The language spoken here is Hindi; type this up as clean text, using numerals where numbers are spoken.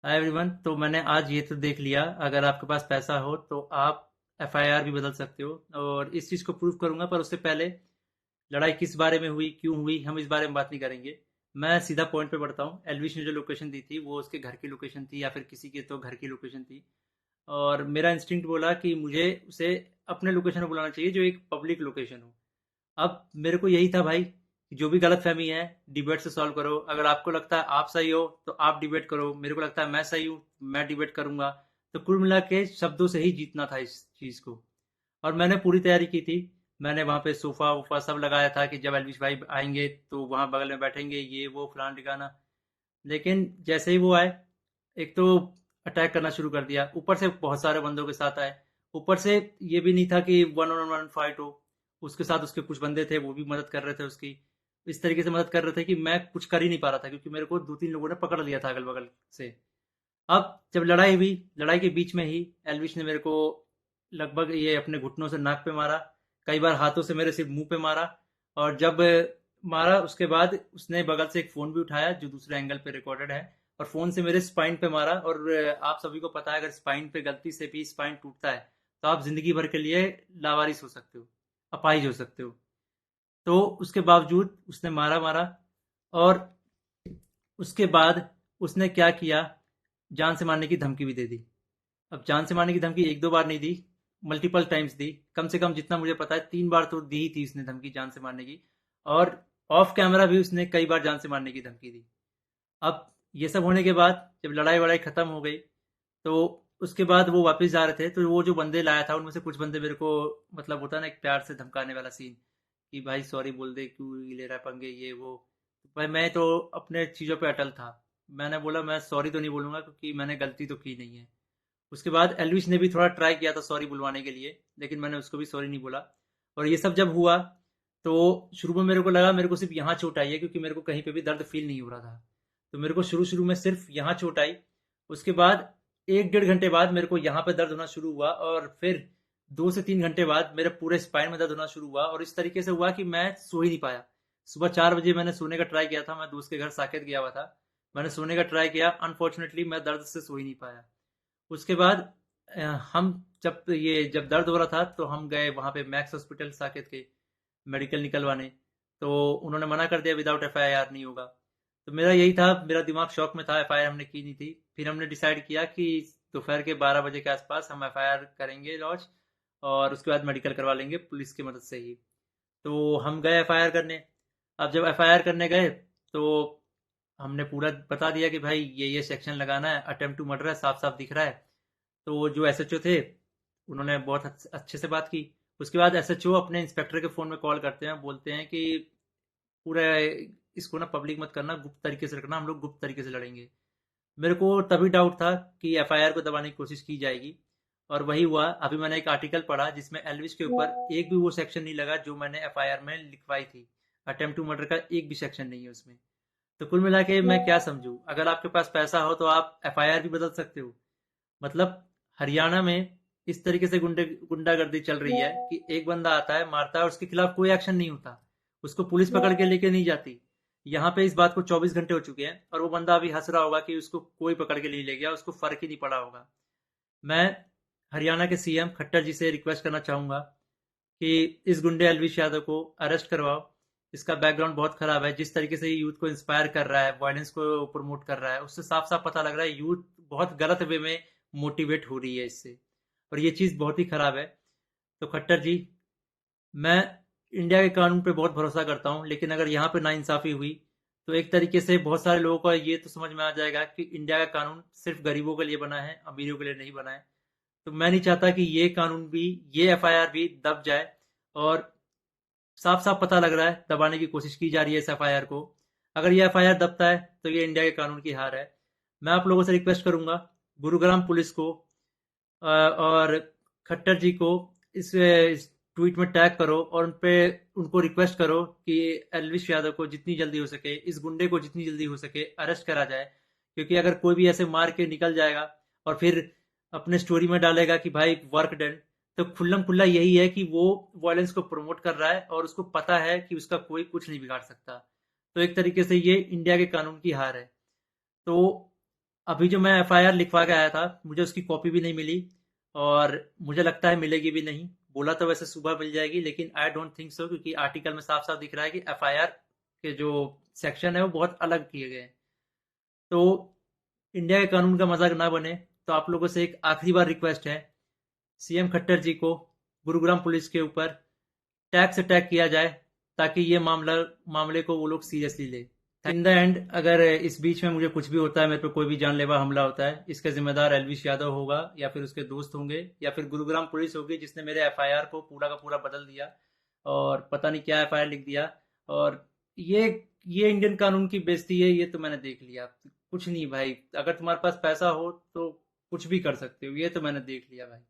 Hi everyone. तो मैंने आज ये तो देख लिया, अगर आपके पास पैसा हो तो आप एफआईआर भी बदल सकते हो, और इस चीज़ को प्रूव करूंगा। पर उससे पहले लड़ाई किस बारे में हुई, क्यों हुई, हम इस बारे में बात नहीं करेंगे। मैं सीधा पॉइंट पे बढ़ता हूँ। एलविश ने जो लोकेशन दी थी वो उसके घर की लोकेशन थी, या फिर किसी के तो घर की लोकेशन थी। और मेरा इंस्टिंक्ट बोला कि मुझे उसे अपने लोकेशन पे बुलाना चाहिए, जो एक पब्लिक लोकेशन हो। अब मेरे को यही था भाई कि जो भी गलतफहमी है डिबेट से सॉल्व करो। अगर आपको लगता है आप सही हो तो आप डिबेट करो, मेरे को लगता है मैं सही हूँ, मैं डिबेट करूंगा। तो कुल मिला के शब्दों से ही जीतना था इस चीज को। और मैंने पूरी तैयारी की थी। मैंने वहाँ पे सोफा वोफा सब लगाया था कि जब एलविश भाई आएंगे तो वहाँ बगल में बैठेंगे, ये वो फलाना ठिकाना। लेकिन जैसे ही वो आए, एक तो अटैक करना शुरू कर दिया, ऊपर से बहुत सारे बंदों के साथ आए। ऊपर से ये भी नहीं था कि वन ऑन वन फाइट हो। उसके साथ उसके कुछ बंदे थे, वो भी मदद कर रहे थे उसकी। इस तरीके से मदद कर रहे थे कि मैं कुछ कर ही नहीं पा रहा था, क्योंकि मेरे को दो तीन लोगों ने पकड़ लिया था अगल बगल से। अब जब लड़ाई हुई, लड़ाई के बीच में ही एलविश ने मेरे को लगभग ये अपने घुटनों से नाक पे मारा, कई बार हाथों से मेरे सिर्फ मुंह पे मारा। और जब मारा उसके बाद उसने बगल से एक फ़ोन भी उठाया जो दूसरे एंगल पे रिकॉर्डेड है, और फ़ोन से मेरे स्पाइन पे मारा। और आप सभी को पता है, अगर स्पाइन पे गलती से भी स्पाइन टूटता है तो आप ज़िंदगी भर के लिए लावारिस हो सकते हो, अपाहिज हो सकते हो। तो उसके बावजूद उसने मारा मारा। और उसके बाद उसने क्या किया, जान से मारने की धमकी भी दे दी। अब जान से मारने की धमकी एक दो बार नहीं दी, मल्टीपल टाइम्स दी। कम से कम जितना मुझे पता है 3 बार तो दी ही थी उसने धमकी जान से मारने की। और ऑफ कैमरा भी उसने कई बार जान से मारने की धमकी दी। अब ये सब होने के बाद जब लड़ाई वड़ाई खत्म हो गई, तो उसके बाद वो वापस जा रहे थे, तो वो जो बंदे लाया था उनमें से कुछ बंदे मेरे को, मतलब होता है ना एक प्यार से धमकाने वाला सीन, कि भाई सॉरी बोल दे, क्यों ले रहा है पंगे, ये वो। भाई मैं तो अपने चीज़ों पे अटल था। मैंने बोला मैं सॉरी तो नहीं बोलूंगा, क्योंकि मैंने गलती तो की नहीं है। उसके बाद एल्विश ने भी थोड़ा ट्राई किया था सॉरी बुलवाने के लिए, लेकिन मैंने उसको भी सॉरी नहीं बोला। और ये सब जब हुआ, तो शुरू में मेरे को लगा मेरे को सिर्फ यहाँ चोट आई है, क्योंकि मेरे को कहीं पे भी दर्द फील नहीं हो रहा था। तो मेरे को शुरू शुरू में सिर्फ यहाँ चोट आई। उसके बाद 1 डेढ़ घंटे बाद मेरे को यहाँ पे दर्द होना शुरू हुआ, और फिर 2 से 3 घंटे बाद मेरे पूरे स्पाइन में दर्द होना शुरू हुआ। और इस तरीके से हुआ कि मैं सो ही नहीं पाया। सुबह 4 बजे मैंने सोने का ट्राई किया था, मैं दोस्त के घर साकेत गया हुआ था। मैंने सोने का ट्राई किया, अनफॉर्चुनेटली मैं दर्द से सो ही नहीं पाया। उसके बाद हम जब दर्द हो रहा था तो हम गए वहाँ पे मैक्स हॉस्पिटल साकेत के, मेडिकल निकलवाने। तो उन्होंने मना कर दिया, विदाउट एफआईआर नहीं होगा। तो मेरा यही था, मेरा दिमाग शॉक में था, एफआईआर हमने की नहीं थी। फिर हमने डिसाइड किया कि दोपहर के 12 बजे के आसपास हम एफआईआर करेंगे लॉन्च, और उसके बाद मेडिकल करवा लेंगे पुलिस की मदद से ही। तो हम गए एफआईआर करने। अब जब एफआईआर करने गए, तो हमने पूरा बता दिया कि भाई ये सेक्शन लगाना है, अटेम्प्ट टू मर्डर है, साफ साफ दिख रहा है। तो वो जो एसएचओ थे, उन्होंने बहुत अच्छे से बात की। उसके बाद एसएचओ अपने इंस्पेक्टर के फ़ोन में कॉल करते हैं, बोलते हैं कि पूरा इसको ना पब्लिक मत करना, गुप्त तरीके से रखना, हम लोग गुप्त तरीके से लड़ेंगे। मेरे को तभी डाउट था कि एफआईआर को दबाने की कोशिश की जाएगी। और वही हुआ। अभी मैंने एक आर्टिकल पढ़ा जिसमें एल्विश के ऊपर एक भी वो सेक्शन नहीं लगा जो मैंने एफआईआर में लिखवाई थी। अटेम्प्ट टू मर्डर का एक भी सेक्शन नहीं है उसमें। तो कुल मिला के मैं क्या समझूं, अगर आपके पास पैसा हो तो आप एफआईआर भी बदल सकते हो। मतलब हरियाणा में इस तरीके से गुंडागर्दी चल रही है कि एक बंदा आता है, मारता है, और उसके खिलाफ कोई एक्शन नहीं होता। उसको पुलिस पकड़ के लेके नहीं जाती। यहाँ पे इस बात को 24 घंटे हो चुके हैं, और वो बंदा अभी हंस रहा होगा कि उसको कोई पकड़ के नहीं ले गया, उसको फर्क ही नहीं पड़ा होगा। मैं हरियाणा के सीएम खट्टर जी से रिक्वेस्ट करना चाहूंगा कि इस गुंडे अलविश यादव को अरेस्ट करवाओ। इसका बैकग्राउंड बहुत खराब है। जिस तरीके से यूथ को इंस्पायर कर रहा है, वायलेंस को प्रमोट कर रहा है, उससे साफ साफ पता लग रहा है यूथ बहुत गलत वे में मोटिवेट हो रही है इससे। और ये चीज़ बहुत ही खराब है। तो खट्टर जी, मैं इंडिया के कानून पे बहुत भरोसा करता हूँ, लेकिन अगर यहाँ पे नाइंसाफी हुई तो एक तरीके से बहुत सारे लोगों को ये तो समझ में आ जाएगा कि इंडिया का कानून सिर्फ गरीबों के लिए बना है, अमीरों के लिए नहीं बना है। तो मैं नहीं चाहता कि ये कानून भी, ये एफआईआर भी दब जाए। और साफ साफ पता लग रहा है दबाने की कोशिश की जा रही है इस एफआईआर को। अगर ये एफआईआर दबता है तो ये इंडिया के कानून की हार है। मैं आप लोगों से रिक्वेस्ट करूंगा, गुरुग्राम पुलिस को और खट्टर जी को इस ट्वीट में टैग करो, और उन पे उनको रिक्वेस्ट करो कि एलविश यादव को जितनी जल्दी हो सके, इस गुंडे को जितनी जल्दी हो सके अरेस्ट करा जाए। क्योंकि अगर कोई भी ऐसे मार के निकल जाएगा और फिर अपने स्टोरी में डालेगा कि भाई वर्क डन, तो खुल्लम खुल्ला यही है कि वो वायलेंस को प्रमोट कर रहा है, और उसको पता है कि उसका कोई कुछ नहीं बिगाड़ सकता। तो एक तरीके से ये इंडिया के कानून की हार है। तो अभी जो मैं एफआईआर लिखवा के आया था, मुझे उसकी कॉपी भी नहीं मिली, और मुझे लगता है मिलेगी भी नहीं। बोला तो वैसे सुबह मिल जाएगी, लेकिन आई डोंट थिंक सो, क्योंकि आर्टिकल में साफ साफ दिख रहा है कि एफआईआर के जो सेक्शन है वो बहुत अलग किए गए हैं। तो इंडिया के कानून का मजाक ना बने, तो आप लोगों से एक आखिरी बार रिक्वेस्ट है, सीएम खट्टर जी को गुरुग्राम पुलिस के ऊपर टैक्स अटैक किया जाए, ताकि ये मामले को वो लोग सीरियसली ले। इन द एंड, अगर इस बीच में मुझे कुछ भी होता है, मेरे पे कोई भी जानलेवा हमला होता है, इसका जिम्मेदार एलविश यादव होगा, या फिर उसके दोस्त होंगे, या फिर गुरुग्राम पुलिस होगी जिसने मेरे एफआईआर को पूरा का पूरा बदल दिया, और पता नहीं क्या एफआईआर लिख दिया। और ये ये इंडियन कानून की बेइज्जती है, ये तो मैंने देख लिया। कुछ नहीं भाई, अगर तुम्हारे पास पैसा हो तो कुछ भी कर सकते हो, ये तो मैंने देख लिया भाई।